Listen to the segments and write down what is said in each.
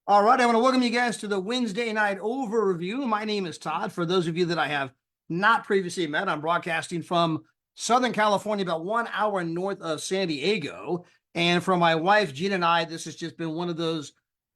All right, I want to welcome you guys to the Wednesday night overview. My name is Todd. For those of you that I have not previously met, I'm broadcasting from Southern California, about 1 hour north of San Diego. And for my wife, Gina, and I, this has just been one of those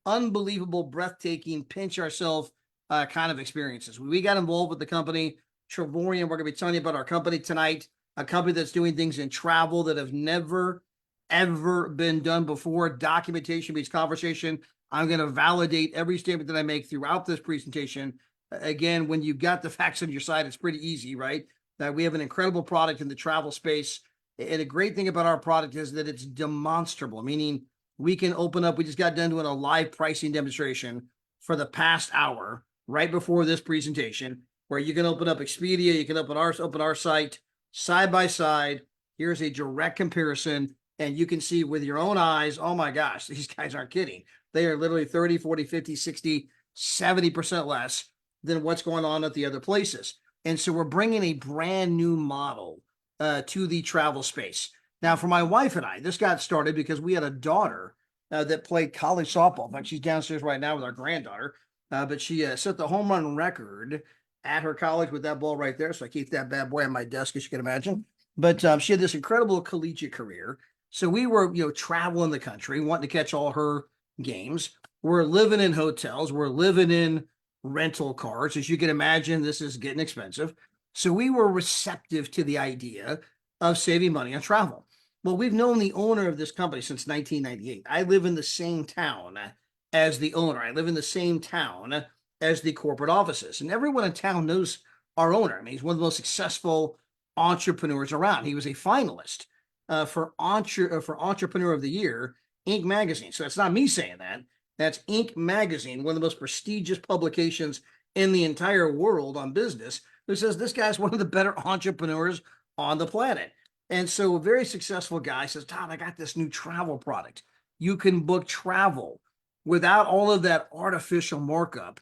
unbelievable, breathtaking, pinch ourselves kind of experiences. We got involved with the company Travorium. We're going to be telling you about our company tonight, a company that's doing things in travel that have never, ever been done before. Documentation meets conversation. I'm going to validate every statement that I make throughout this presentation. Again, when you've got the facts on your side, it's pretty easy, right? That we have an incredible product in the travel space. And a great thing about our product is that it's demonstrable, meaning we can open up. We just got done doing a live pricing demonstration for the past hour, right before this presentation, where you can open up Expedia, you can open our site side by side. Here's a direct comparison, and you can see with your own eyes, oh my gosh, these guys aren't kidding. They are literally 30, 40, 50, 60, 70% less than what's going on at the other places. And so we're bringing a brand new model to the travel space. Now, for my wife and I, this got started because we had a daughter that played college softball. In fact, she's downstairs right now with our granddaughter, but she set the home run record at her college with that ball right there. So I keep that bad boy on my desk, as you can imagine. But she had this incredible collegiate career. So we were, traveling the country, wanting to catch all her games. We're living in hotels. We're living in rental cars. As you can imagine, this is getting expensive. So we were receptive to the idea of saving money on travel. Well, we've known the owner of this company since 1998. I live in the same town as the owner. I live in the same town as the corporate offices. And everyone in town knows our owner. I mean, he's one of the most successful entrepreneurs around. He was a finalist for Entrepreneur of the Year, Inc. magazine. So that's not me saying that. That's Inc. magazine, one of the most prestigious publications in the entire world on business, who says this guy's one of the better entrepreneurs on the planet. And so a very successful guy says, Todd, I got this new travel product. You can book travel without all of that artificial markup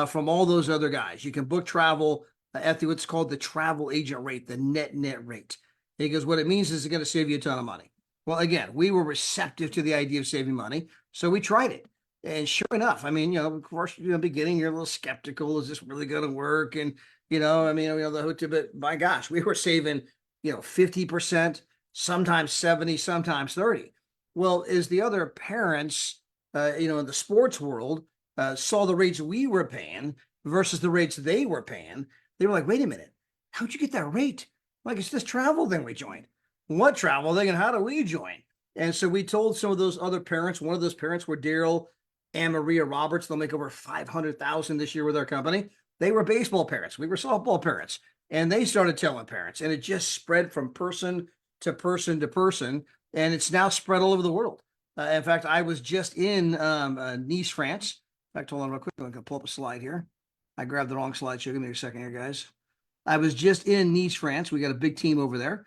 from all those other guys. You can book travel at what's called the travel agent rate, the net rate. He goes, what it means is it's going to save you a ton of money. Well, again, we were receptive to the idea of saving money, so we tried it. And sure enough, I mean, of course, in the beginning, you're a little skeptical. Is this really going to work? And, the hotel, but my gosh, we were saving, 50%, sometimes 70, sometimes 30. Well, as the other parents, in the sports world, saw the rates we were paying versus the rates they were paying, they were like, wait a minute, how'd you get that rate? Like, it's this travel thing we joined. What travel thing and how do we join? And so we told some of those other parents. One of those parents were Daryl and Maria Roberts. They'll make over $500,000 this year with our company. They were baseball parents. We were softball parents. And they started telling parents. And it just spread from person to person to person. And it's now spread all over the world. In fact, I was just in Nice, France. In fact, hold on real quick. I'm going to pull up a slide here. I grabbed the wrong slide. So give me a second here, guys. I was just in Nice, France. We got a big team over there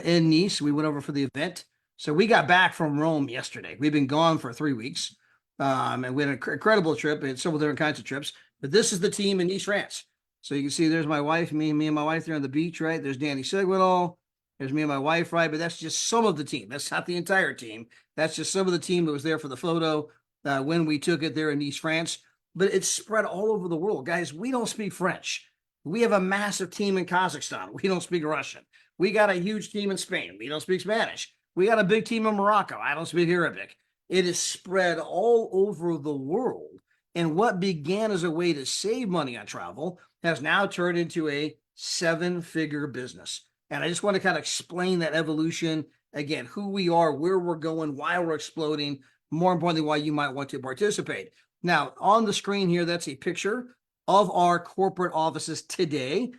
in Nice. We went over for the event. So we got back from Rome yesterday. We've been gone for 3 weeks. And we had an incredible trip. We had several different kinds of trips. But this is the team in Nice, France. So you can see there's my wife, me and my wife there on the beach, right? There's Danny Seguinall. There's me and my wife, right? But that's just some of the team. That's not the entire team. That's just some of the team that was there for the photo when we took it there in Nice, France. But it's spread all over the world. Guys, we don't speak French. We have a massive team in Kazakhstan. We don't speak Russian. We got a huge team in Spain. We don't speak Spanish. We got a big team in Morocco. I don't speak Arabic. It is spread all over the world. And what began as a way to save money on travel has now turned into a 7-figure business. And I just want to kind of explain that evolution, again, who we are, where we're going, why we're exploding, more importantly, why you might want to participate. Now, on the screen here, that's a picture of our corporate offices today.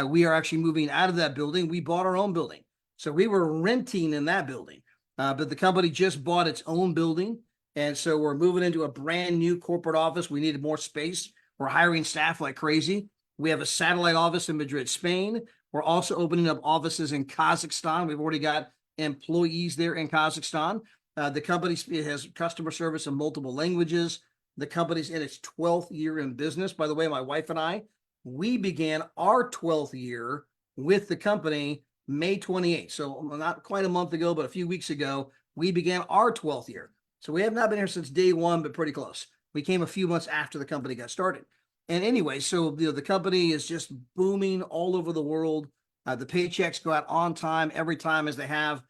We are actually moving out of that building. We bought our own building. So we were renting in that building, but the company just bought its own building. And so we're moving into a brand new corporate office. We needed more space. We're hiring staff like crazy. We have a satellite office in Madrid, Spain. We're also opening up offices in Kazakhstan. We've already got employees there in Kazakhstan. The company has customer service in multiple languages. The company's in its 12th year in business. By the way, my wife and I, we began our 12th year with the company May 28th. So not quite a month ago, but a few weeks ago, we began our 12th year. So we have not been here since day one, but pretty close. We came a few months after the company got started. And anyway, so the company is just booming all over the world. The paychecks go out on time, every time, as they have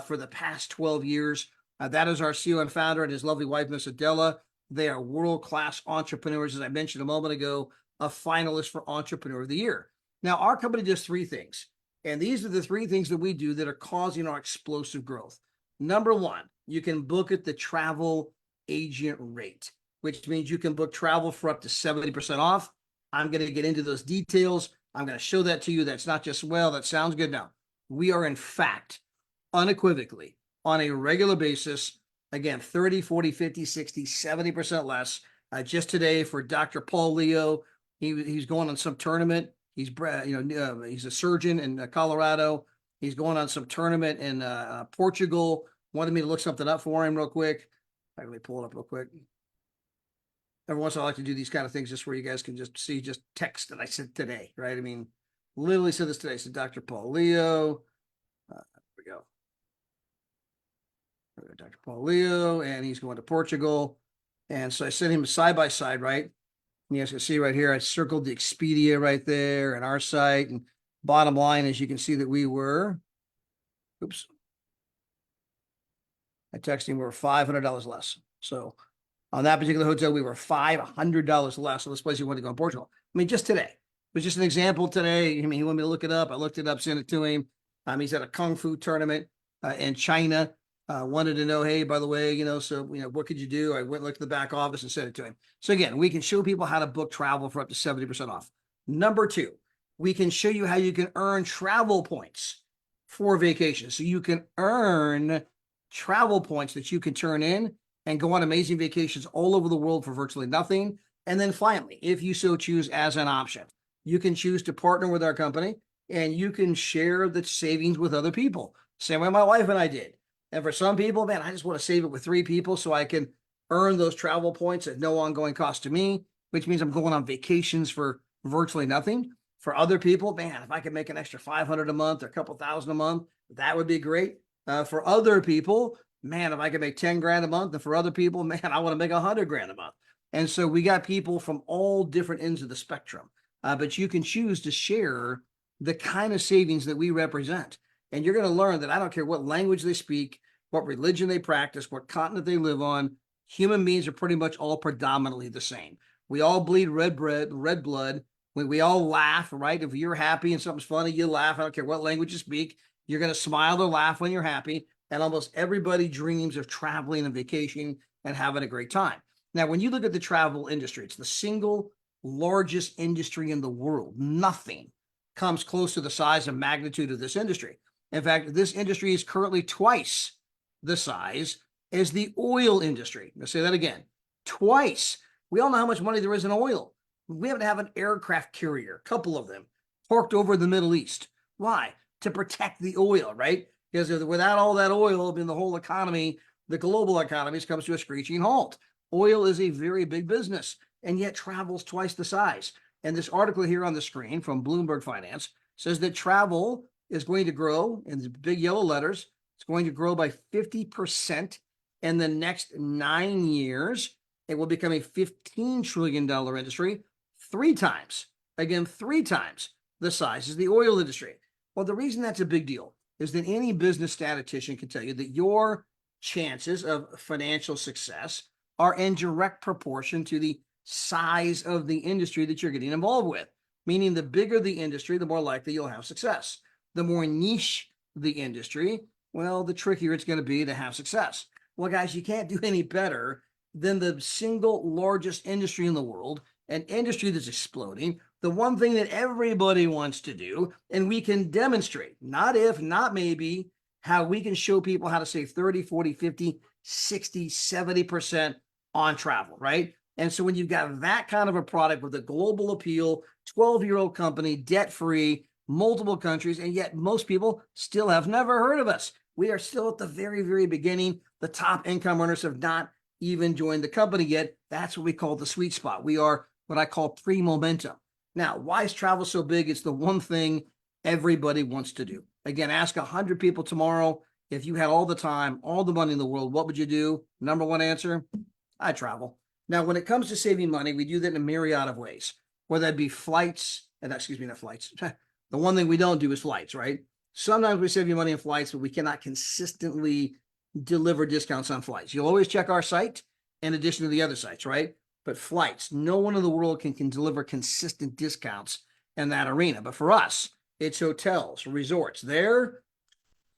for the past 12 years. That is our CEO and founder and his lovely wife, Miss Adela. They are world-class entrepreneurs, as I mentioned a moment ago, a finalist for Entrepreneur of the Year. Now, our company does three things, and these are the three things that we do that are causing our explosive growth. Number one, you can book at the travel agent rate, which means you can book travel for up to 70% off. I'm going to get into those details. I'm going to show that to you. That's not just, well, that sounds good. Now, we are in fact, unequivocally, on a regular basis, again, 30, 40, 50, 60, 70% less. Just today for Dr. Paul Leo, he's going on some tournament. He's he's a surgeon in Colorado. He's going on some tournament in Portugal. Wanted me to look something up for him real quick. Let me pull it up real quick. Every once in a while, I like to do these kind of things just where you guys can just see just text that I sent today, right? I mean, literally said this today. So Dr. Paul Leo. There we go. Dr. Paul Leo, and he's going to Portugal. And so I sent him side by side, right? And you guys can see right here, I circled the Expedia right there and our site. And bottom line is you can see that we were, oops. I texted him we were $500 less. So on that particular hotel, we were $500 less. So this place he wanted to go in Portugal. I mean, just today. It was just an example today. I mean, he wanted me to look it up. I looked it up, sent it to him. He's at a Kung Fu tournament in China. Wanted to know, hey, by the way, what could you do? I went and looked at the back office and sent it to him. So again, we can show people how to book travel for up to 70% off. Number two, we can show you how you can earn travel points for vacations. So you can earn travel points that you can turn in and go on amazing vacations all over the world for virtually nothing. And then finally, if you so choose as an option, you can choose to partner with our company and you can share the savings with other people. Same way my wife and I did. And for some people, man, I just want to save it with 3 people so I can earn those travel points at no ongoing cost to me, which means I'm going on vacations for virtually nothing. For other people, man, if I could make an extra $500 a month or a couple thousand a month, that would be great. For other people, man, if I could make 10 grand a month, and for other people, man, I want to make 100 grand a month. And so we got people from all different ends of the spectrum, but you can choose to share the kind of savings that we represent. And you're going to learn that I don't care what language they speak, what religion they practice, what continent they live on, human beings are pretty much all predominantly the same. We all bleed red blood. We all laugh, right? If you're happy and something's funny, you laugh. I don't care what language you speak. You're going to smile or laugh when you're happy. And almost everybody dreams of traveling and vacationing and having a great time. Now, when you look at the travel industry, it's the single largest industry in the world. Nothing comes close to the size and magnitude of this industry. In fact, this industry is currently twice the size as the oil industry. I'll say that again, twice. We all know how much money there is in oil. We have to have an aircraft carrier, a couple of them, parked over the Middle East. Why? To protect the oil, right? Because without all that oil, I mean, the whole economy, the global economy, comes to a screeching halt. Oil is a very big business, and yet travels twice the size. And this article here on the screen from Bloomberg Finance says that travel is going to grow in the big yellow letters. It's going to grow by 50% in the next 9 years. It will become a $15 trillion industry, 3 times the size as the oil industry. Well, the reason that's a big deal is that any business statistician can tell you that your chances of financial success are in direct proportion to the size of the industry that you're getting involved with. Meaning the bigger the industry, the more likely you'll have success. The more niche the industry, well, the trickier it's going to be to have success. Well, guys, you can't do any better than the single largest industry in the world, an industry that's exploding, the one thing that everybody wants to do, and we can demonstrate, not if, not maybe, how we can show people how to save 30, 40, 50, 60, 70% on travel, right? And so when you've got that kind of a product with a global appeal, 12-year-old company, debt-free, multiple countries, and yet most people still have never heard of us. We are still at the very, very beginning. The top income earners have not even joined the company yet. That's what we call the sweet spot. We are what I call pre-momentum. Now, why is travel so big? It's the one thing everybody wants to do. Again, ask 100 people tomorrow, if you had all the time, all the money in the world, what would you do? Number one answer, I travel. Now, when it comes to saving money, we do that in a myriad of ways, whether that be flights, and excuse me, not flights. The one thing we don't do is flights, right? Sometimes we save you money on flights, but we cannot consistently deliver discounts on flights. You'll always check our site in addition to the other sites, right? But flights, no one in the world can deliver consistent discounts in that arena. But for us, it's hotels, resorts. They're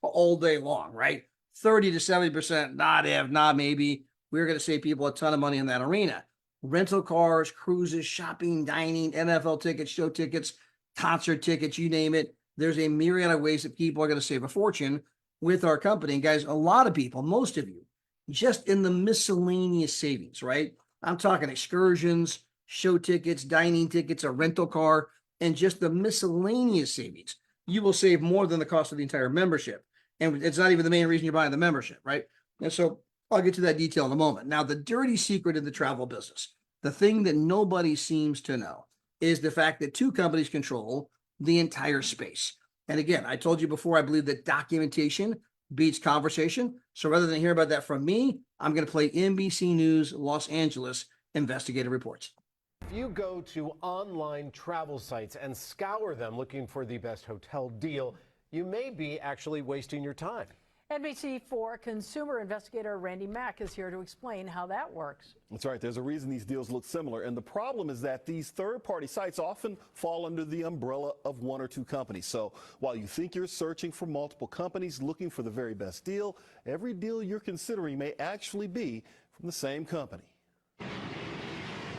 all day long, right? 30 to 70%, not if, not maybe. We're going to save people a ton of money in that arena. Rental cars, cruises, shopping, dining, NFL tickets, show tickets, concert tickets, you name it. There's a myriad of ways that people are going to save a fortune with our company. And guys, a lot of people, most of you, just in the miscellaneous savings, right? I'm talking excursions, show tickets, dining tickets, a rental car, and just the miscellaneous savings. You will save more than the cost of the entire membership. And it's not even the main reason you're buying the membership, right? And so I'll get to that detail in a moment. Now, the dirty secret in the travel business, the thing that nobody seems to know, is the fact that two companies control the entire space. And again, I told you before, I believe that documentation beats conversation. So rather than hear about that from me, I'm going to play NBC News Los Angeles investigative reports. If you go to online travel sites and scour them looking for the best hotel deal, you may be actually wasting your time. NBC4 consumer investigator Randy Mack is here to explain how that works. That's right. There's a reason these deals look similar. And the problem is that these third-party sites often fall under the umbrella of one or two companies. So while you think you're searching for multiple companies looking for the very best deal, every deal you're considering may actually be from the same company.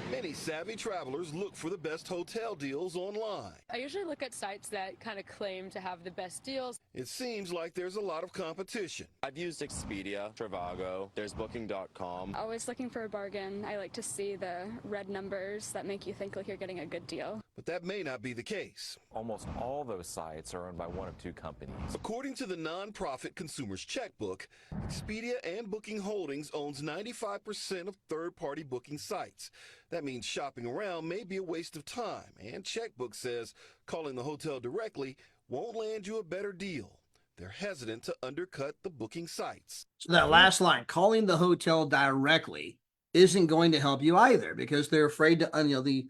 Many savvy travelers look for the best hotel deals online. I usually look at sites that kind of claim to have the best deals. It seems like there's a lot of competition. I've used Expedia, Trivago, there's Booking.com. Always looking for a bargain. I like to see the red numbers that make you think like you're getting a good deal. But that may not be the case. Almost all those sites are owned by one of two companies. According to the nonprofit Consumer's Checkbook, Expedia and Booking Holdings owns 95% of third-party booking sites. That means shopping around may be a waste of time, and Checkbook says calling the hotel directly won't land you a better deal. They're hesitant to undercut the booking sites. So that last line, calling the hotel directly, isn't going to help you either, because they're afraid to, the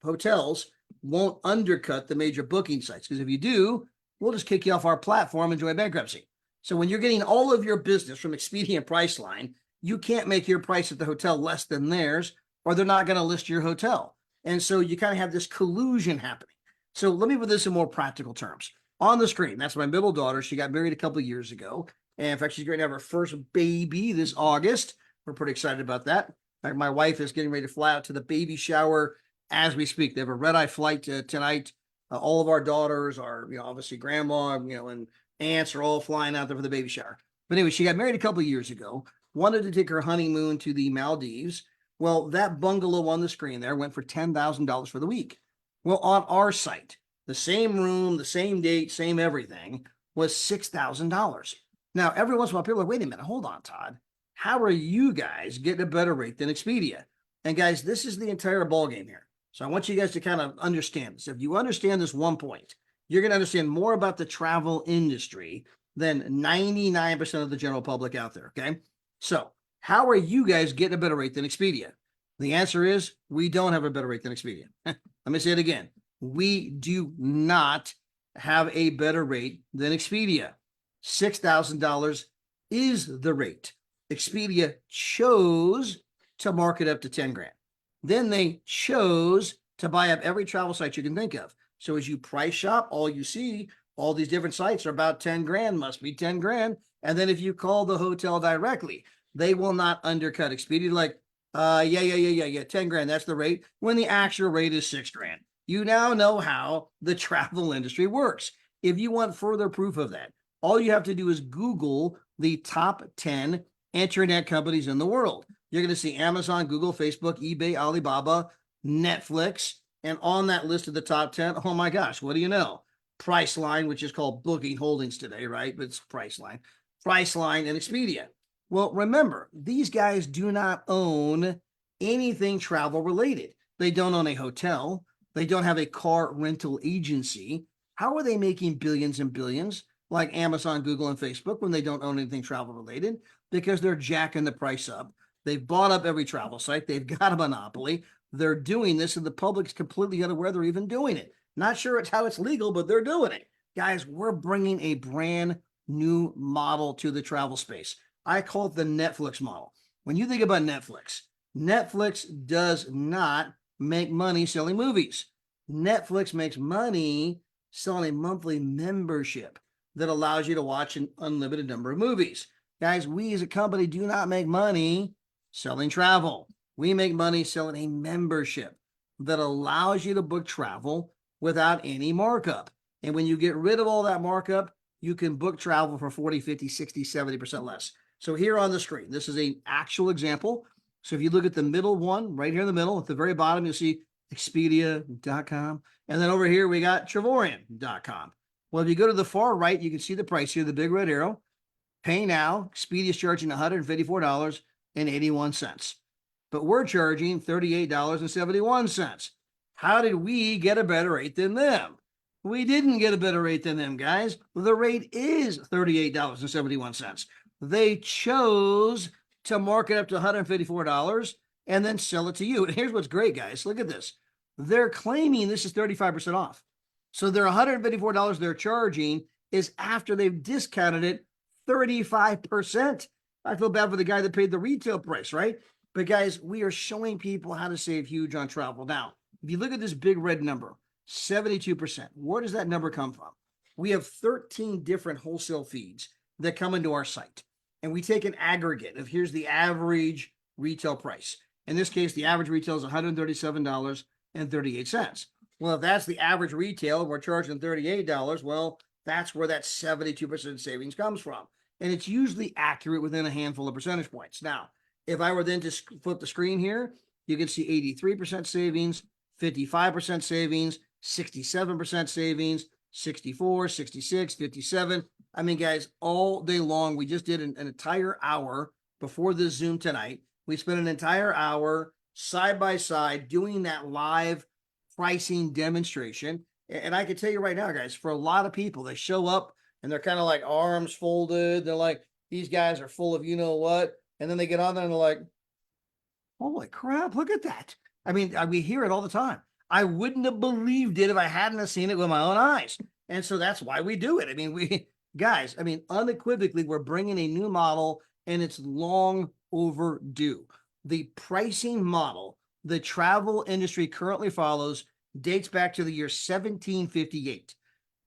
hotels won't undercut the major booking sites. Because if you do, we'll just kick you off our platform and join bankruptcy. So when you're getting all of your business from Expedia and Priceline, you can't make your price at the hotel less than theirs, or they're not going to list your hotel. And so you kind of have this collusion happening. So let me put this in more practical terms. On the screen, that's my middle daughter. She got married a couple of years ago. And in fact, she's going to have her first baby this August. We're pretty excited about that. In fact, my wife is getting ready to fly out to the baby shower as we speak. They have a red-eye flight tonight. All of our daughters are, obviously grandma, and aunts are all flying out there for the baby shower. But anyway, she got married a couple of years ago, wanted to take her honeymoon to the Maldives. Well, that bungalow on the screen there went for $10,000 for the week. Well, on our site, the same room, the same date, same everything was $6,000. Now, every once in a while, people are like, wait a minute, hold on, Todd. How are you guys getting a better rate than Expedia? And guys, this is the entire ballgame here. So I want you guys to kind of understand this. If you understand this one point, you're going to understand more about the travel industry than 99% of the general public out there, okay? So how are you guys getting a better rate than Expedia? The answer is we don't have a better rate than Expedia. Let me say it again. We do not have a better rate than Expedia. $6,000 is the rate. Expedia chose to mark it up to 10 grand. Then they chose to buy up every travel site you can think of. So as you price shop, all you see, all these different sites are about 10 grand, must be 10 grand. And then if you call the hotel directly, they will not undercut Expedia like, yeah, 10 grand, that's the rate, when the actual rate is 6 grand. You now know how the travel industry works. If you want further proof of that, all you have to do is Google the top 10 internet companies in the world. You're going to see Amazon, Google, Facebook, eBay, Alibaba, Netflix, and on that list of the top 10, oh my gosh, what do you know? Priceline, which is called Booking Holdings today, right? But it's Priceline and Expedia. Well, remember, these guys do not own anything travel related. They don't own a hotel. They don't have a car rental agency. How are they making billions and billions like Amazon, Google, and Facebook when they don't own anything travel related? Because they're jacking the price up They've bought up every travel site. They've got a monopoly. They're doing this, and the public's completely unaware they're even doing it. Not sure it's how it's legal, but they're doing it. Guys, we're bringing a brand new model to the travel space. I call it the Netflix model. When you think about Netflix, Netflix does not make money selling movies. Netflix makes money selling a monthly membership that allows you to watch an unlimited number of movies. Guys, we as a company do not make money selling travel. We make money selling a membership that allows you to book travel without any markup. And when you get rid of all that markup, you can book travel for 40, 50, 60, 70% less. So here on the screen, this is an actual example. So if you look at the middle one, right here in the middle, at the very bottom, you'll see Expedia.com. And then over here, we got Travorium.com. Well, if you go to the far right, you can see the price here, the big red arrow. Pay now. Expedia is charging $154.81. But we're charging $38.71. How did we get a better rate than them? We didn't get a better rate than them, guys. The rate is $38.71. They chose to mark it up to $154 and then sell it to you. And here's what's great, guys. Look at this. They're claiming this is 35% off. So their $154 they're charging is after they've discounted it 35%. I feel bad for the guy that paid the retail price, right? But guys, we are showing people how to save huge on travel. Now, if you look at this big red number, 72%, where does that number come from? We have 13 different wholesale feeds that come into our site. And we take an aggregate of here's the average retail price. In this case, the average retail is $137.38. Well, if that's the average retail and we're charging $38, well, that's where that 72% savings comes from. And it's usually accurate within a handful of percentage points. Now, if I were then to flip the screen here, you can see 83% savings, 55% savings, 67% savings, 64, 66, 57. I mean, guys, all day long, we just did an entire hour before this Zoom tonight. We spent an entire hour side by side doing that live pricing demonstration. And I can tell you right now, guys, for a lot of people, they show up and they're kind of like arms folded. They're like, these guys are full of you know what. And then they get on there and they're like, holy crap, look at that. I mean, we hear it all the time. I wouldn't have believed it if I hadn't have seen it with my own eyes. And so that's why we do it. I mean, guys, unequivocally, we're bringing a new model and it's long overdue. The pricing model the travel industry currently follows dates back to the year 1758.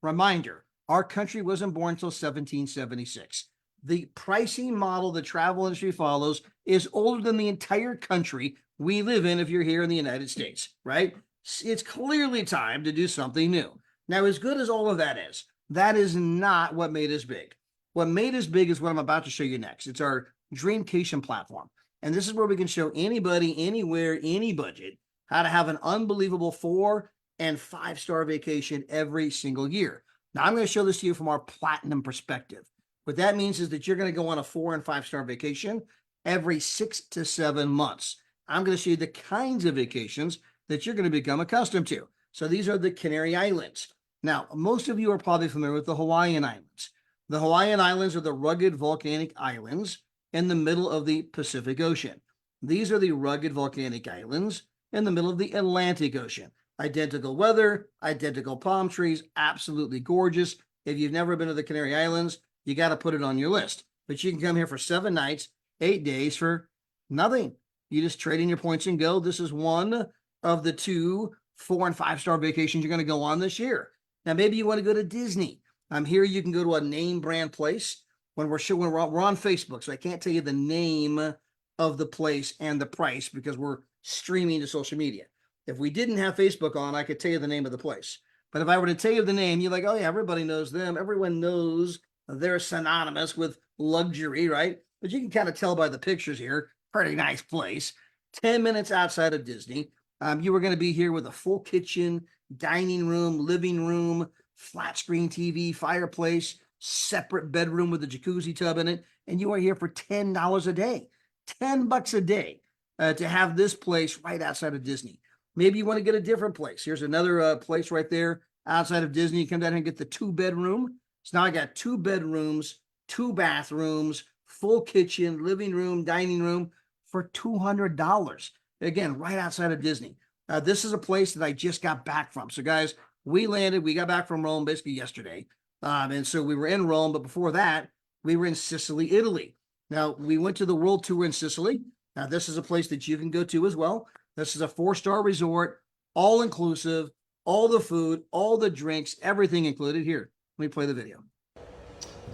Reminder, our country wasn't born until 1776. The pricing model the travel industry follows is older than the entire country we live in if you're here in the United States, right? It's clearly time to do something new. Now, as good as all of that is not what made us big. What made us big is what I'm about to show you next. It's our Dreamcation platform. And this is where we can show anybody, anywhere, any budget, how to have an unbelievable 4- and 5-star vacation every single year. Now, I'm going to show this to you from our platinum perspective. What that means is that you're going to go on a 4- and 5-star vacation every 6 to 7 months. I'm going to show you the kinds of vacations that you're going to become accustomed to. So these are the Canary Islands. Now, most of you are probably familiar with the Hawaiian Islands. The Hawaiian Islands are the rugged volcanic islands in the middle of the Pacific Ocean. These are the rugged volcanic islands in the middle of the Atlantic Ocean. Identical weather, identical palm trees, absolutely gorgeous. If you've never been to the Canary Islands, you got to put it on your list. But you can come here for 7 nights, 8 days for nothing. You just trade in your points and go. This is one of the 2 4- and 5-star vacations you're going to go on this year. Now, maybe you want to go to Disney. Here you can go to a name brand place. When we're on Facebook, so I can't tell you the name of the place and the price because we're streaming to social media. If we didn't have Facebook on, I could tell you the name of the place. But if I were to tell you the name, you're like, oh yeah, everybody knows them. Everyone knows they're synonymous with luxury, right? But you can kind of tell by the pictures here. Pretty nice place. 10 minutes outside of Disney. You were going to be here with a full kitchen, dining room, living room, flat screen TV, fireplace, separate bedroom with a jacuzzi tub in it, and you are here for $10 a day, $10 a day to have this place right outside of Disney. Maybe you want to get a different place. Here's another place right there outside of Disney. You come down here and get the 2-bedroom. So now I got 2 bedrooms, 2 bathrooms, full kitchen, living room, dining room for $200. Again, right outside of Disney. This is a place that I just got back from. So guys, we got back from Rome basically yesterday. And so we were in Rome, but before that, we were in Sicily, Italy. Now, we went to the world tour in Sicily. Now, this is a place that you can go to as well. This is a 4-star resort, all inclusive, all the food, all the drinks, everything included. Here, let me play the video.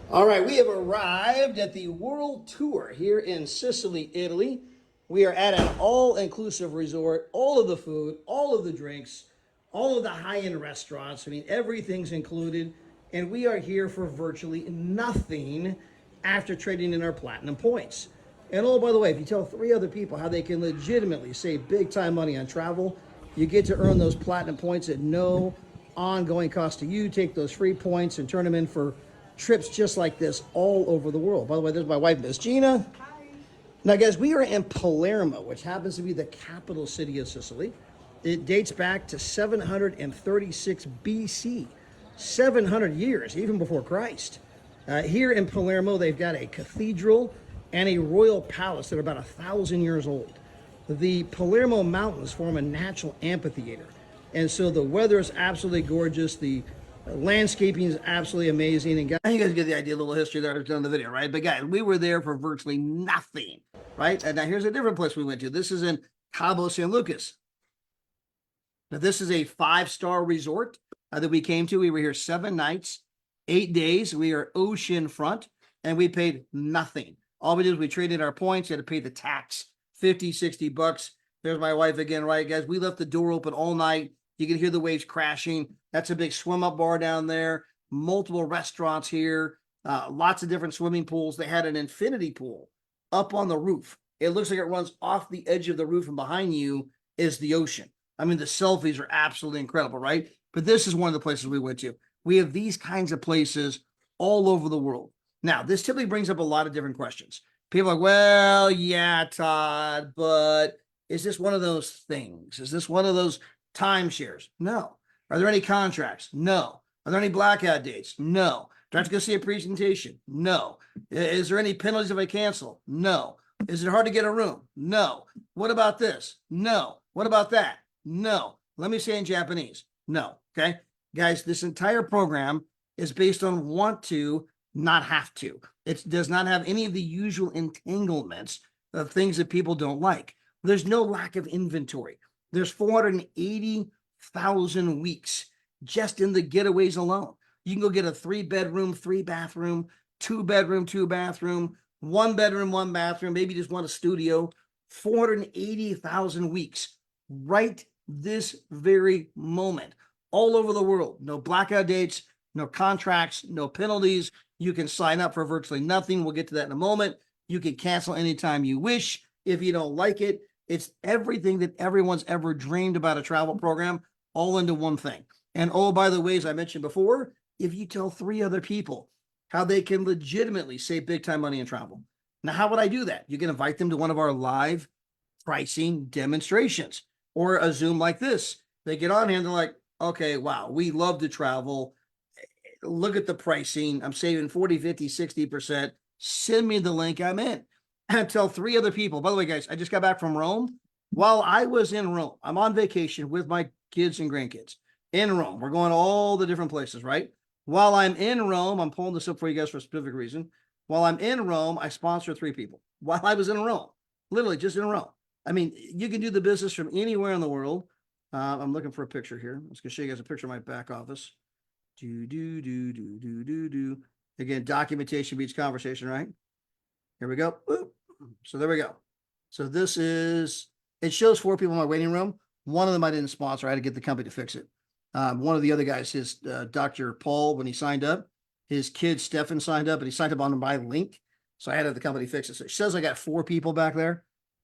All right, we have arrived at the world tour here in Sicily, Italy. We are at an all-inclusive resort, all of the food, all of the drinks, all of the high-end restaurants. I mean, everything's included. And we are here for virtually nothing after trading in our platinum points. And oh, by the way, if you tell 3 other people how they can legitimately save big time money on travel, you get to earn those platinum points at no ongoing cost to you. Take those free points and turn them in for trips just like this all over the world. By the way, there's my wife, Miss Gina. Hi. Now, guys, we are in Palermo, which happens to be the capital city of Sicily. It dates back to 736 BC. 700 years, even before Christ. Here in Palermo, they've got a cathedral and a royal palace that are about 1,000 years old. The Palermo Mountains form a natural amphitheater. And so the weather is absolutely gorgeous. The landscaping is absolutely amazing. And guys, you guys get the idea, a little history there I've done in the video, right? But guys, we were there for virtually nothing, right? And now here's a different place we went to. This is in Cabo San Lucas. Now, this is a 5-star resort that we came to. We were here 7 nights, 8 days. We are ocean front, and we paid nothing. All we did was we traded our points. You had to pay the tax, $50-$60. There's my wife again, right, guys? We left the door open all night. You can hear the waves crashing. That's a big swim-up bar down there. Multiple restaurants here. Lots of different swimming pools. They had an infinity pool up on the roof. It looks like it runs off the edge of the roof, and behind you is the ocean. I mean, the selfies are absolutely incredible, right? But this is one of the places we went to. We have these kinds of places all over the world. Now, this typically brings up a lot of different questions. People are like, well, yeah, Todd, but is this one of those things? Is this one of those timeshares? No. Are there any contracts? No. Are there any blackout dates? No. Do I have to go see a presentation? No. Is there any penalties if I cancel? No. Is it hard to get a room? No. What about this? No. What about that? No. Let me say in Japanese. No. Okay. Guys, this entire program is based on want to, not have to. It does not have any of the usual entanglements of things that people don't like. There's no lack of inventory. There's 480,000 weeks just in the getaways alone. You can go get a 3-bedroom, 3-bathroom, 2-bedroom, 2-bathroom, 1-bedroom, 1-bathroom, maybe just want a studio. 480,000 weeks right this very moment, all over the world. No blackout dates, no contracts, no penalties. You can sign up for virtually nothing. We'll get to that in a moment. You can cancel anytime you wish if you don't like it. It's everything that everyone's ever dreamed about a travel program, all into one thing. And oh, by the way, as I mentioned before, if you tell 3 other people how they can legitimately save big time money in travel. Now, how would I do that? You can invite them to one of our live pricing demonstrations or a Zoom like this. They get on here and they're like, okay, wow, we love to travel. Look at the pricing. I'm saving 40, 50, 60%. Send me the link. I'm in. And tell 3 other people. By the way, guys, I just got back from Rome. While I was in Rome, I'm on vacation with my kids and grandkids in Rome. We're going to all the different places, right? While I'm in Rome, I'm pulling this up for you guys for a specific reason. While I'm in Rome, I sponsor 3 people. While I was in Rome, literally just in Rome. I mean, you can do the business from anywhere in the world. I'm looking for a picture here. I'm just going to show you guys a picture of my back office. Again, documentation beats conversation, right? Here we go. Boop. So there we go. So this is, it shows 4 people in my waiting room. One of them I didn't sponsor. I had to get the company to fix it. One of the other guys, his Dr. Paul, when he signed up, his kid Stefan signed up, and he signed up on my link. So I had to have the company fix it. So it says I got 4 people back there.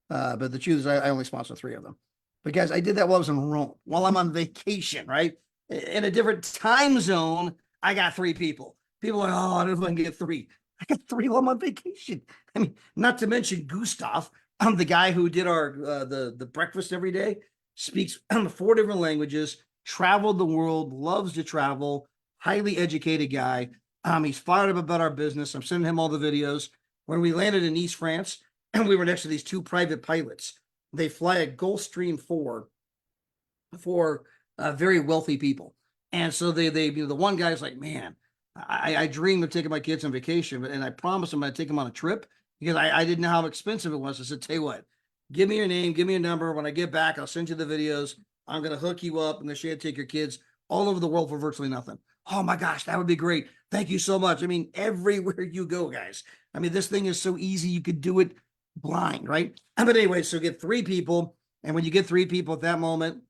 But the truth is I only sponsor 3 of them. But guys, I did that while I was in Rome, while I'm on vacation, right? In a different time zone, I got 3 people. People are like, oh, I don't know if I can get 3. I got 3 while I'm on vacation. I mean, not to mention Gustav, I'm the guy who did our the breakfast every day, speaks 4 different languages, traveled the world, loves to travel, highly educated guy. He's fired up about our business. I'm sending him all the videos. When we landed in East France, and we were next to these two private pilots. They fly a Gulfstream 4 for very wealthy people. And so the one guy's like, man, I dream of taking my kids on vacation, and I promised them I'd take them on a trip because I didn't know how expensive it was. I said, tell you what, give me your name, give me your number. When I get back, I'll send you the videos. I'm going to hook you up. I'm going to show you how to take your kids all over the world for virtually nothing. Oh my gosh, that would be great. Thank you so much. I mean, everywhere you go, guys. I mean, this thing is so easy. You could do it blind, right? But anyway, so get 3 people. And when you get 3 people at that moment,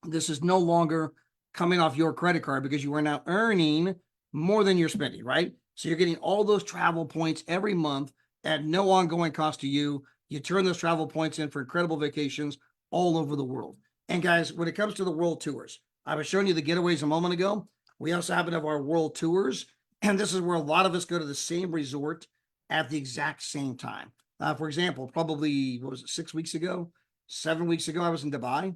this is no longer coming off your credit card because you are now earning more than you're spending, right? So you're getting all those travel points every month at no ongoing cost to you. You turn those travel points in for incredible vacations all over the world. And guys, when it comes to the world tours, I was showing you the getaways a moment ago. We also happen to have our world tours. And this is where a lot of us go to the same resort at the exact same time. For example, probably, what was it, 6 weeks ago, 7 weeks ago, I was in Dubai.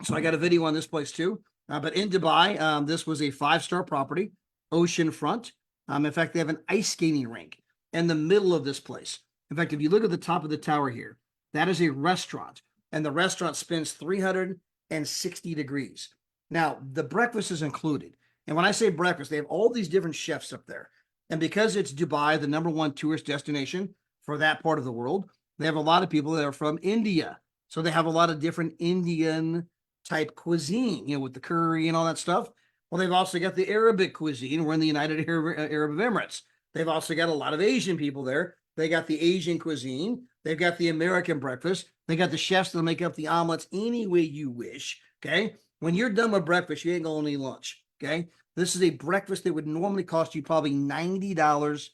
So I got a video on this place too. But in Dubai, this was a 5-star property, oceanfront. In fact, they have an ice skating rink in the middle of this place. In fact, if you look at the top of the tower here, that is a restaurant, and the restaurant spins 360 degrees. Now, the breakfast is included. And when I say breakfast, they have all these different chefs up there. And because it's Dubai, the #1 tourist destination for that part of the world, they have a lot of people that are from India. So they have a lot of different Indian type cuisine, with the curry and all that stuff. Well, they've also got the Arabic cuisine. We're in the United Arab Emirates. They've also got a lot of Asian people there. They got the Asian cuisine. They've got the American breakfast. They got the chefs that'll make up the omelets any way you wish. Okay. When you're done with breakfast, you ain't going to need lunch. Okay. This is a breakfast that would normally cost you probably $90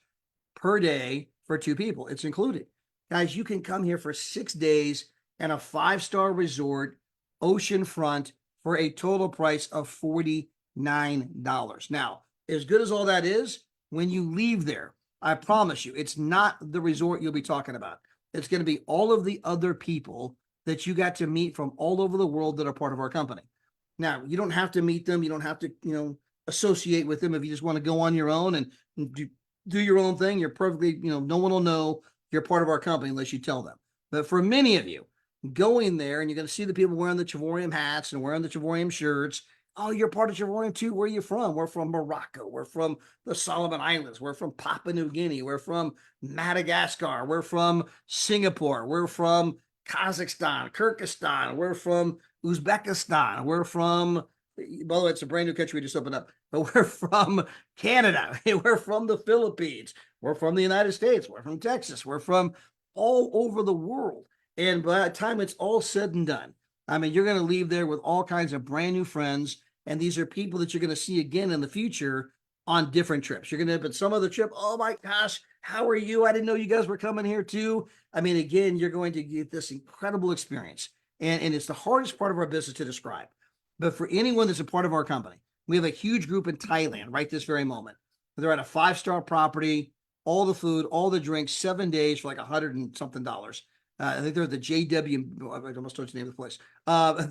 per day for 2 people. It's included. Guys, you can come here for 6 days and a 5-star resort, oceanfront, for a total price of $49. Now, as good as all that is, when you leave there, I promise you, it's not the resort you'll be talking about. It's going to be all of the other people that you got to meet from all over the world that are part of our company. Now, you don't have to meet them. You don't have to, associate with them. If you just want to go on your own and do your own thing, you're perfectly, no one will know you're part of our company unless you tell them. But for many of you, going there and you're going to see the people wearing the Travorium hats and wearing the Travorium shirts. Oh, you're part of Travorium too. Where are you from? We're from Morocco. We're from the Solomon Islands. We're from Papua New Guinea. We're from Madagascar. We're from Singapore. We're from Kazakhstan, Kyrgyzstan. We're from Uzbekistan. We're from, by the way, it's a brand new country we just opened up, but we're from Canada. We're from the Philippines. We're from the United States. We're from Texas. We're from all over the world. And by the time it's all said and done, I mean, you're going to leave there with all kinds of brand new friends. And these are people that you're going to see again in the future on different trips. You're going to end up at some other trip. Oh my gosh, how are you? I didn't know you guys were coming here too. I mean, again, you're going to get this incredible experience. And it's the hardest part of our business to describe. But for anyone that's a part of our company, we have a huge group in Thailand right this very moment. They're at a 5-star property, all the food, all the drinks, 7 days for like $100 and something. I think they're at the JW. I almost told you the name of the place.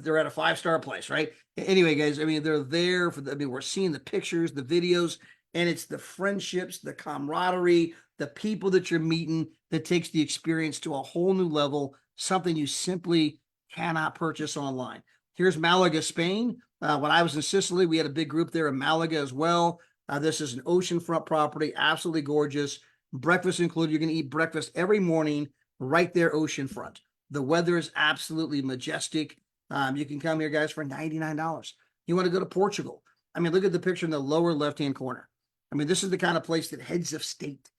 They're at a 5-star place, right? Anyway, guys, I mean, they're there for we're seeing the pictures, the videos, and it's the friendships, the camaraderie, the people that you're meeting that takes the experience to a whole new level, something you simply cannot purchase online. Here's Malaga, Spain. When I was in Sicily, we had a big group there in Malaga as well. This is an oceanfront property, absolutely gorgeous. Breakfast included. You're going to eat breakfast every morning right there, oceanfront. The weather is absolutely majestic. You can come here, guys, for $99. You want to go to Portugal? I mean, look at the picture in the lower left-hand corner. I mean, this is the kind of place that heads of state,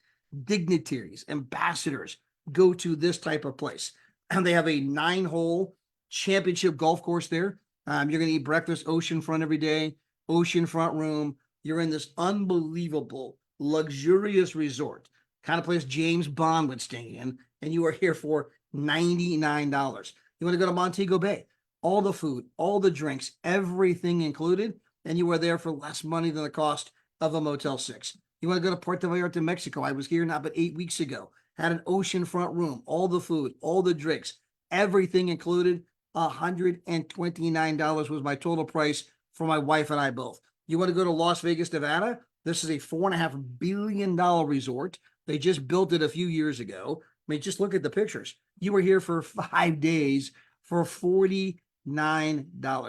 dignitaries, ambassadors go to this type of place. And they have a 9-hole championship golf course there. You're going to eat breakfast oceanfront every day, oceanfront room. You're in this unbelievable, luxurious resort, kind of place James Bond would stay in, and you are here for $99. You want to go to Montego Bay? All the food, all the drinks, everything included, and you are there for less money than the cost of a Motel 6. You want to go to Puerto Vallarta, Mexico? I was here not but 8 weeks ago. Had an oceanfront room, all the food, all the drinks, everything included. $129 was my total price for my wife and I both. You want to go to Las Vegas, Nevada? This is a $4.5 billion resort. They just built it a few years ago. I mean, just look at the pictures. You were here for 5 days for $49.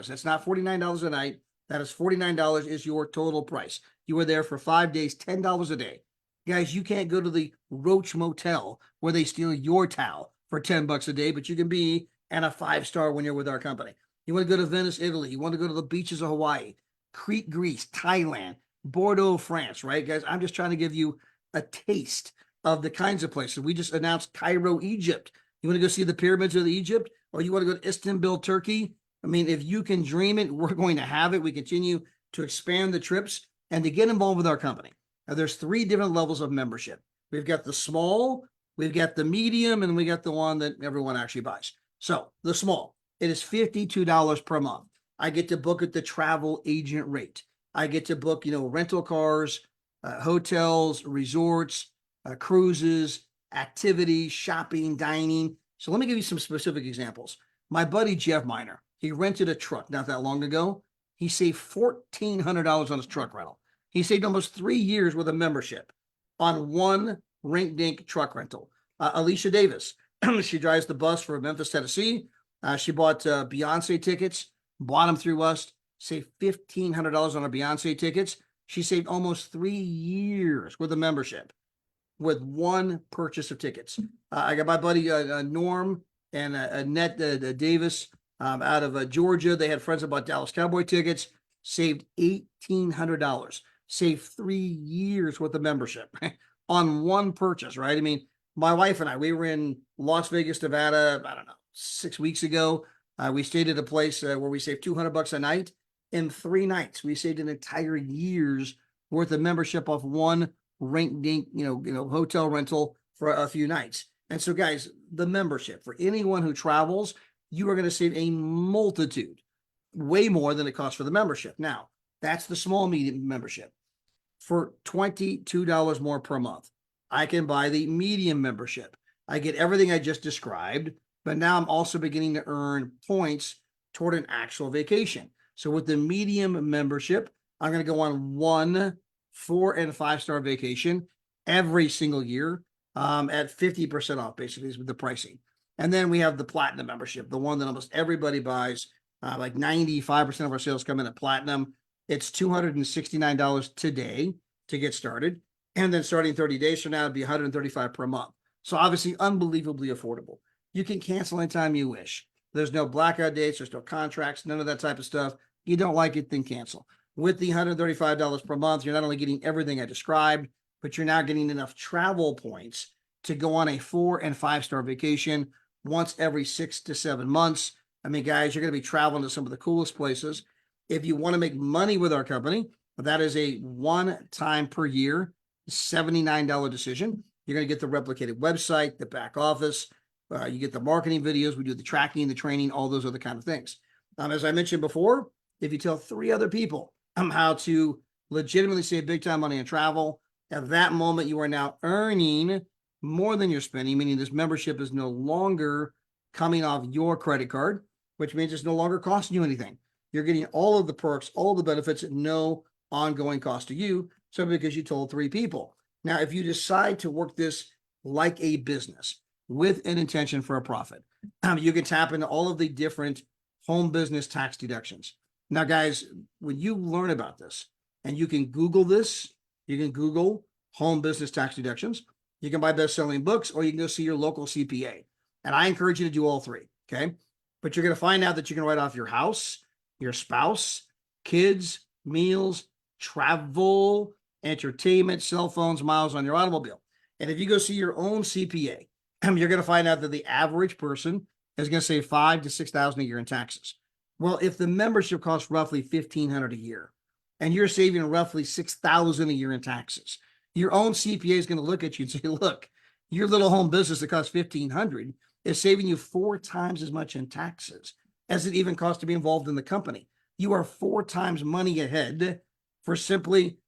That's not $49 a night. That is $49 is your total price. You were there for 5 days, $10 a day. Guys, you can't go to the Roach Motel where they steal your towel for $10 a day, but you can be at a 5-star when you're with our company. You want to go to Venice, Italy. You want to go to the beaches of Hawaii, Crete, Greece, Thailand, Bordeaux, France, right, guys? I'm just trying to give you a taste of the kinds of places. We just announced Cairo, Egypt. You want to go see the pyramids of Egypt, or you want to go to Istanbul, Turkey? I mean, if you can dream it, we're going to have it. We continue to expand the trips and to get involved with our company. Now, there's 3 different levels of membership. We've got the small, we've got the medium, and we got the one that everyone actually buys. So the small, it is $52 per month. I get to book at the travel agent rate. I get to book, rental cars, hotels, resorts, cruises, activities, shopping, dining. So let me give you some specific examples. My buddy Jeff Miner, he rented a truck not that long ago. He saved $1,400 on his truck rental. He saved almost 3 years with a membership on one rink-dink truck rental. Alicia Davis, she drives the bus for Memphis, Tennessee. She bought Beyonce tickets, bought them through us, saved $1,500 on her Beyonce tickets. She saved almost 3 years with a membership with one purchase of tickets. I got my buddy Norm and Annette Davis out of Georgia. They had friends that bought Dallas Cowboy tickets, saved $1,800, saved 3 years with a membership on one purchase, right? I mean, my wife and I, we were in Las Vegas, Nevada, I don't know, 6 weeks ago. We stayed at a place where we saved $200 a night. In 3 nights, we saved an entire year's worth of membership off one rink-dink, hotel rental for a few nights. And so, guys, the membership for anyone who travels, you are going to save a multitude, way more than it costs for the membership. Now, that's the small medium membership. For $22 more per month, I can buy the medium membership. I get everything I just described, but now I'm also beginning to earn points toward an actual vacation. So with the medium membership, I'm going to go on 1 4- and 5-star vacation every single year at 50% off, basically, is with the pricing. And then we have the platinum membership, the one that almost everybody buys. Like 95% of our sales come in at platinum. It's $269 today to get started. And then starting 30 days from now, it'd be $135 per month. So obviously unbelievably affordable. You can cancel anytime you wish. There's no blackout dates, there's no contracts, none of that type of stuff. You don't like it, then cancel. With the $135 per month, you're not only getting everything I described, but you're now getting enough travel points to go on a 4- and 5-star vacation once every 6 to 7 months. I mean, guys, you're going to be traveling to some of the coolest places. If you want to make money with our company, that is a one-time per year, $79 decision. You're going to get the replicated website, the back office. You get the marketing videos. We do the tracking, the training, all those other kind of things. As I mentioned before, if you tell 3 other people how to legitimately save big time money on travel, at that moment, you are now earning more than you're spending, meaning this membership is no longer coming off your credit card, which means it's no longer costing you anything. You're getting all of the perks, all of the benefits at no ongoing cost to you, simply because you told 3 people. Now, if you decide to work this like a business with an intention for a profit, you can tap into all of the different home business tax deductions. Now, guys, when you learn about this, and you can Google this, you can Google home business tax deductions, you can buy best-selling books, or you can go see your local CPA. And I encourage you to do all 3, okay? But you're going to find out that you can write off your house, your spouse, kids, meals, travel, entertainment, cell phones, miles on your automobile. And if you go see your own CPA, you're going to find out that the average person is going to save $5,000 to $6,000 a year in taxes. Well, if the membership costs roughly $1,500 a year, and you're saving roughly $6,000 a year in taxes, your own CPA is going to look at you and say, look, your little home business that costs $1,500 is saving you 4 times as much in taxes as it even costs to be involved in the company. You are 4 times money ahead for simply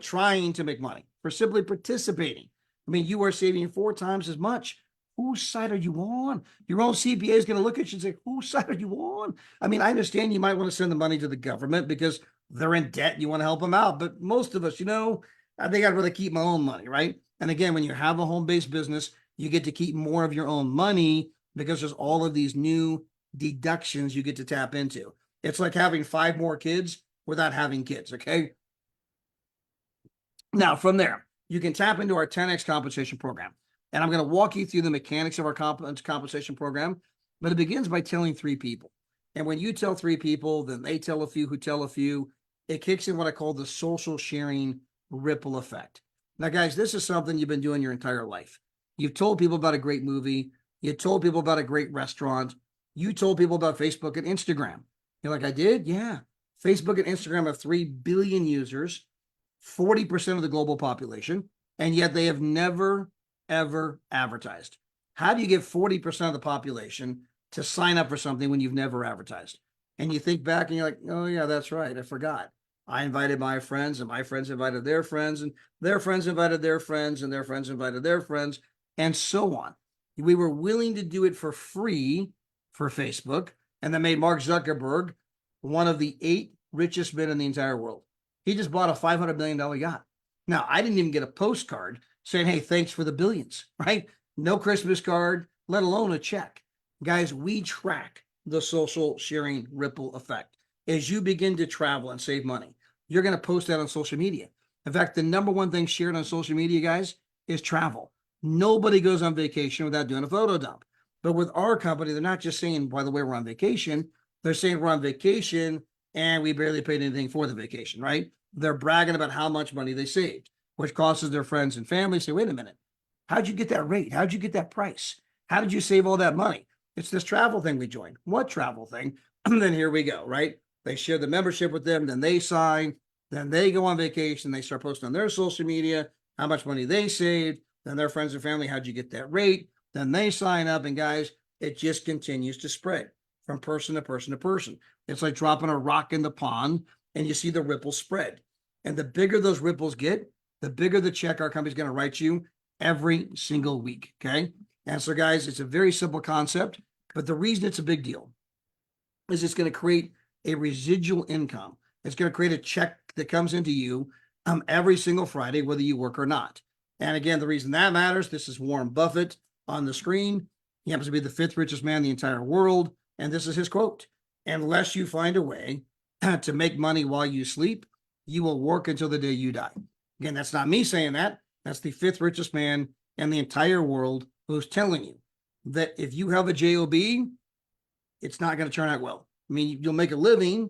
trying to make money, for simply participating. I mean, you are saving 4 times as much. Whose side are you on? Your own CPA is going to look at you and say, whose side are you on? I mean, I understand you might want to send the money to the government because they're in debt. You want to help them out. But most of us, I think I'd rather keep my own money, right? And again, when you have a home-based business, you get to keep more of your own money because there's all of these new deductions you get to tap into. It's like having 5 more kids without having kids, okay? Now, from there, you can tap into our 10X compensation program. And I'm going to walk you through the mechanics of our compensation program, but it begins by telling 3 people. And when you tell 3 people, then they tell a few who tell a few. It kicks in what I call the social sharing ripple effect. Now, guys, this is something you've been doing your entire life. You've told people about a great movie. You told people about a great restaurant. You told people about Facebook and Instagram. You're like, I did? Yeah. Facebook and Instagram have 3 billion users, 40% of the global population, and yet they have never, ever advertised. How do you get 40% of the population to sign up for something when you've never advertised? And you think back and you're like, oh, yeah, that's right. I forgot. I invited my friends, and my friends invited their friends, and their friends invited their friends, and their friends invited their friends, and so on. We were willing to do it for free for Facebook, and that made Mark Zuckerberg one of the 8 richest men in the entire world. He just bought a $500 million yacht. Now, I didn't even get a postcard saying, hey, thanks for the billions, right? No Christmas card, let alone a check. Guys, we track the social sharing ripple effect. As you begin to travel and save money, you're going to post that on social media. In fact, the number one thing shared on social media, guys, is travel. Nobody goes on vacation without doing a photo dump. But with our company, they're not just saying, by the way, we're on vacation. They're saying we're on vacation and we barely paid anything for the vacation, right? They're bragging about how much money they saved, which causes their friends and family say, wait a minute, how'd you get that rate? How'd you get that price? How did you save all that money? It's this travel thing we joined. What travel thing? And then here we go, right? They share the membership with them, then they sign, then they go on vacation, they start posting on their social media how much money they saved, then their friends and family, how'd you get that rate? Then they sign up, and guys, it just continues to spread from person to person to person. It's like dropping a rock in the pond, and you see the ripples spread. And the bigger those ripples get, the bigger the check our company's going to write you every single week, okay? And so, guys, it's a very simple concept, but the reason it's a big deal is it's going to create a residual income. It's going to create a check that comes into you every single Friday, whether you work or not. And again, the reason that matters, this is Warren Buffett on the screen. He happens to be the 5th richest man in the entire world. And this is his quote: unless you find a way to make money while you sleep, you will work until the day you die. Again, that's not me saying that. That's the 5th richest man in the entire world who's telling you that if you have a job, it's not going to turn out well. I mean, you'll make a living,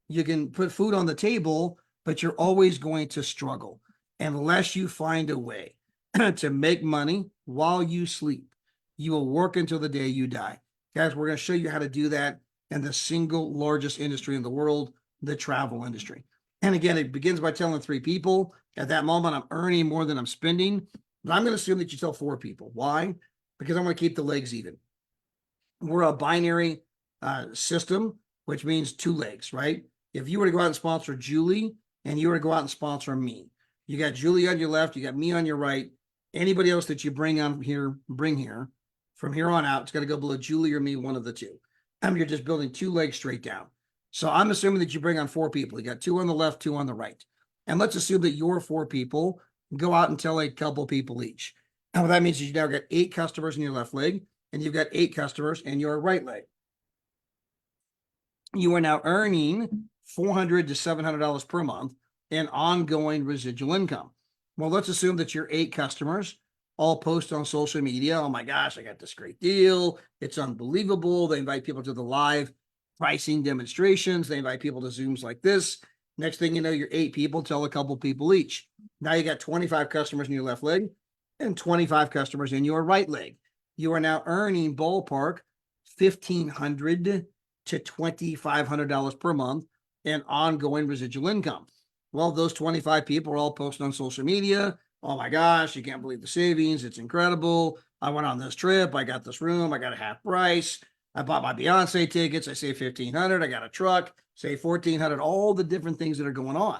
you can put food on the table, but you're always going to struggle unless you find a way to make money while you sleep. You will work until the day you die. Guys, we're going to show you how to do that in the single largest industry in the world, the travel industry. And again, it begins by telling 3 people. At that moment, I'm earning more than I'm spending. But I'm going to assume that you tell 4 people. Why? Because I'm going to keep the legs even. We're a binary system, which means 2 legs, right? If you were to go out and sponsor Julie and you were to go out and sponsor me, you got Julie on your left, you got me on your right. Anybody else that you bring here. From here on out, it's got to go below Julie or me, one of the 2. You're just building 2 legs straight down. So I'm assuming that you bring on 4 people. You got 2 on the left, 2 on the right. And let's assume that your 4 people go out and tell a couple people each. And what that means is you now got 8 customers in your left leg, and you've got 8 customers in your right leg. You are now earning $400 to $700 per month in ongoing residual income. Well, let's assume that your 8 customers all post on social media. Oh my gosh, I got this great deal. It's unbelievable. They invite people to the live pricing demonstrations. They invite people to Zooms like this. Next thing you know, your 8 people tell a couple people each. Now you got 25 customers in your left leg and 25 customers in your right leg. You are now earning ballpark $1,500 to $2,500 per month in ongoing residual income. Well, those 25 people are all posting on social media. Oh my gosh, you can't believe the savings. It's incredible. I went on this trip. I got this room. I got a half price. I bought my Beyonce tickets. I saved $1,500. I got a truck. Saved $1,400. All the different things that are going on.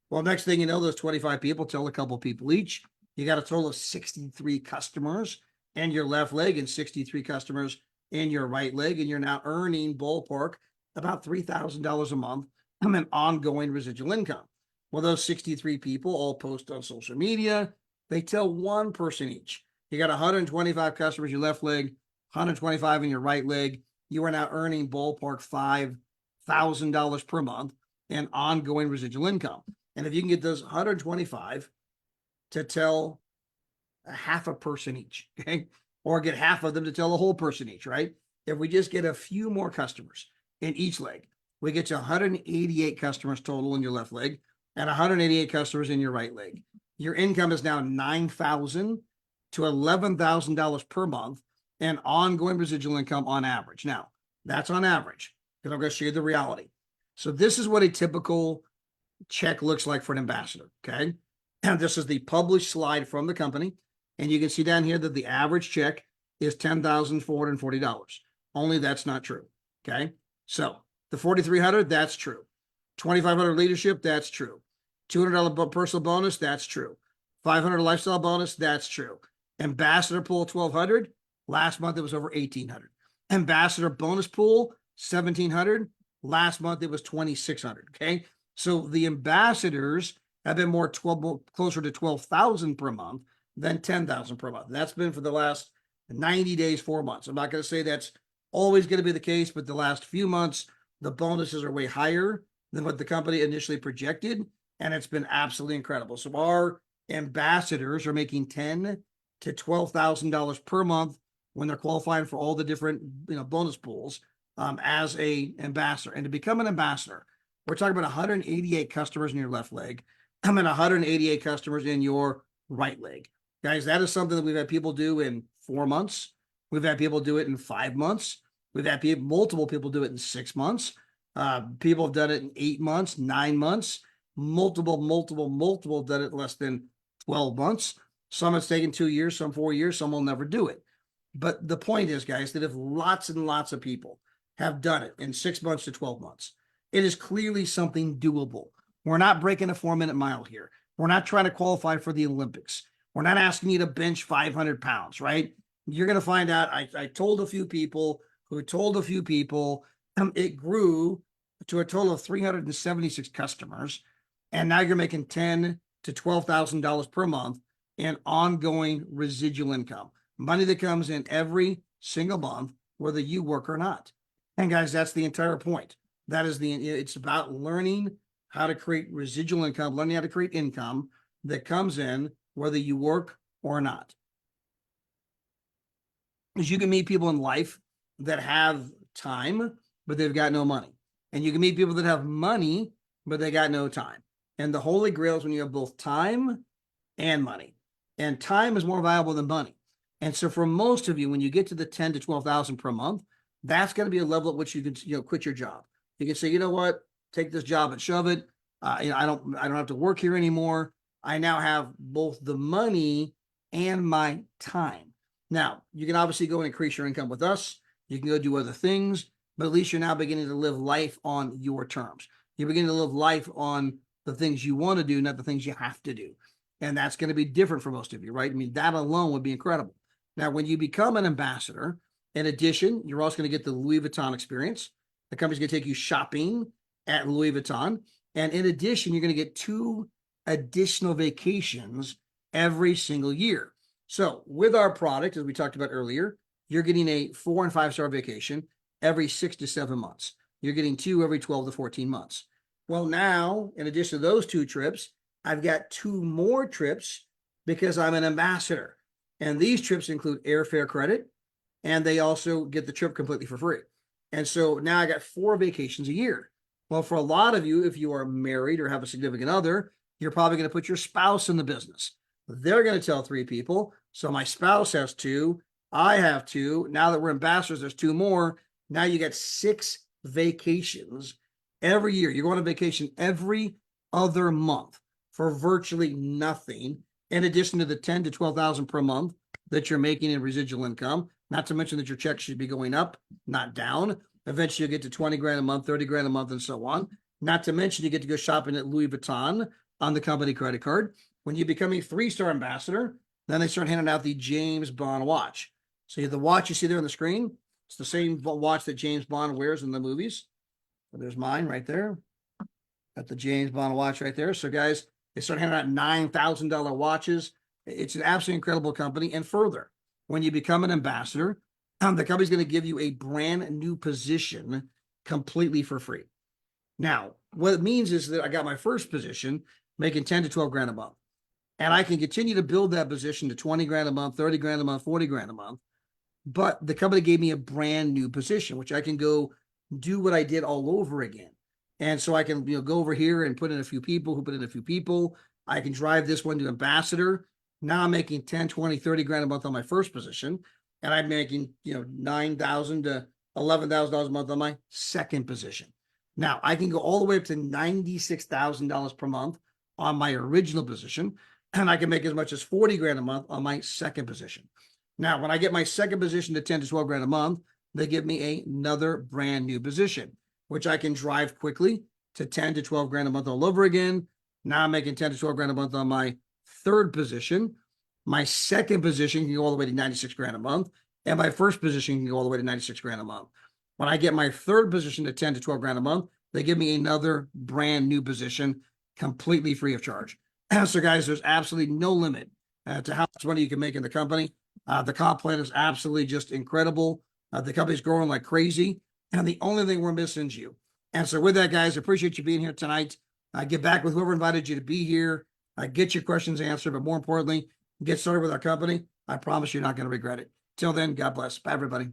Well, next thing you know, those 25 people tell a couple people each. You got a total of 63 customers in your left leg and 63 customers in your right leg. And you're now earning ballpark about $3,000 a month in ongoing residual income. Well, those 63 people all post on social media. they tell one person each. You got 125 customers in your left leg, 125 in your right leg. You are now earning ballpark $5,000 per month in ongoing residual income. And if you can get those 125 to tell a half a person each, okay, or get half of them to tell a whole person each, right? If we just get a few more customers in each leg, we get to 188 customers total in your left leg and 188 customers in your right leg. Your income is now $9,000 to $11,000 per month and ongoing residual income on average. Now, that's on average, because I'm going to show you the reality. So this is what a typical check looks like for an ambassador, okay? And this is the published slide from the company. And you can see down here that the average check is $10,440. Only that's not true, okay? So the $4,300, that's true. $2,500 leadership, that's true. $200 personal bonus, that's true. $500 lifestyle bonus, that's true. Ambassador pool, $1,200. Last month, it was over $1,800. Ambassador bonus pool, $1,700. Last month, it was $2,600, okay? So the ambassadors have been closer to $12,000 per month than $10,000 per month. That's been for the last 90 days, 4 months. I'm not going to say that's always going to be the case, but the last few months, the bonuses are way higher than what the company initially projected, and it's been absolutely incredible. So our ambassadors are making $10,000 to $12,000 per month when they're qualifying for all the different bonus pools as a ambassador. And to become an ambassador, we're talking about 188 customers in your left leg and 188 customers in your right leg. Guys, that is something that we've had people do in 4 months. We've had people do it in 5 months. We've had multiple people do it in 6 months. People have done it in 8 months, 9 months. Multiple have done it less than 12 months. Some it's taken 2 years, some 4 years, some will never do it. But the point is, guys, that if lots and lots of people have done it in 6 months to 12 months, it is clearly something doable. We're not breaking a 4-minute mile here. We're not trying to qualify for the Olympics. We're not asking you to bench 500 pounds, right? You're going to find out. I told a few people who told a few people, it grew to a total of 376 customers. And now you're making $10,000 to $12,000 per month in ongoing residual income. Money that comes in every single month, whether you work or not. And guys, that's the entire point. It's about learning how to create residual income, learning how to create income that comes in whether you work or not. Because you can meet people in life that have time, but they've got no money. And you can meet people that have money, but they got no time. And the holy grail is when you have both time and money. And time is more valuable than money. And so for most of you, when you get to the $10,000 to $12,000 per month, that's going to be a level at which you can quit your job. You can say, you know what, take this job and shove it. I don't have to work here anymore. I now have both the money and my time. Now, you can obviously go and increase your income with us. You can go do other things, but at least you're now beginning to live life on your terms. You're beginning to live life on the things you want to do, not the things you have to do. And that's going to be different for most of you, right? I mean, that alone would be incredible. Now, when you become an ambassador, in addition, you're also going to get the Louis Vuitton experience. The company's going to take you shopping at Louis Vuitton. And in addition, you're going to get 2 additional vacations every single year. So with our product, as we talked about earlier, you're getting a 4- and 5-star vacation every 6 to 7 months. You're getting 2 every 12 to 14 months. Well, now, in addition to those 2 trips, I've got 2 more trips because I'm an ambassador. And these trips include airfare credit, and they also get the trip completely for free. And so now I got 4 vacations a year. Well, for a lot of you, if you are married or have a significant other, you're probably going to put your spouse in the business. They're going to tell 3 people. So my spouse has 2. I have 2. Now that we're ambassadors, there's 2 more. Now you get 6 vacations every year. You're going on vacation every other month for virtually nothing, in addition to the $10,000 to $12,000 per month that you're making in residual income. Not to mention that your check should be going up, not down. Eventually, you'll get to 20 grand a month, 30 grand a month, and so on. Not to mention, you get to go shopping at Louis Vuitton on the company credit card. When you become a 3-star ambassador, then they start handing out the James Bond watch. So the watch you see there on the screen, it's the same watch that James Bond wears in the movies. So there's mine right there. Got the James Bond watch right there. So guys, they start handing out $9,000 watches, It's an absolutely incredible company. And further, when you become an ambassador, the company's going to give you a brand new position completely for free. Now, what it means is that I got my first position making 10 to 12 grand a month. And I can continue to build that position to 20 grand a month, 30 grand a month, 40 grand a month. But the company gave me a brand new position, which I can go do what I did all over again. And so I can, go over here and put in a few people who put in a few people. I can drive this one to ambassador. Now I'm making 10, 20, 30 grand a month on my first position. And I'm making, $9,000 to $11,000 a month on my second position. Now I can go all the way up to $96,000 per month on my original position. And I can make as much as 40 grand a month on my second position. Now, when I get my second position to 10 to 12 grand a month, they give me another brand new position, which I can drive quickly to 10 to 12 grand a month all over again. Now I'm making 10 to 12 grand a month on my third position. My second position can go all the way to 96 grand a month. And my first position can go all the way to 96 grand a month. When I get my third position to 10 to 12 grand a month, they give me another brand new position completely free of charge. So guys, there's absolutely no limit to how much money you can make in the company. The comp plan is absolutely just incredible. The company's growing like crazy. And the only thing we're missing is you. And so with that, guys, I appreciate you being here tonight. Get back with whoever invited you to be here. Get your questions answered, but more importantly, get started with our company. I promise you're not going to regret it. Till then, God bless. Bye, everybody.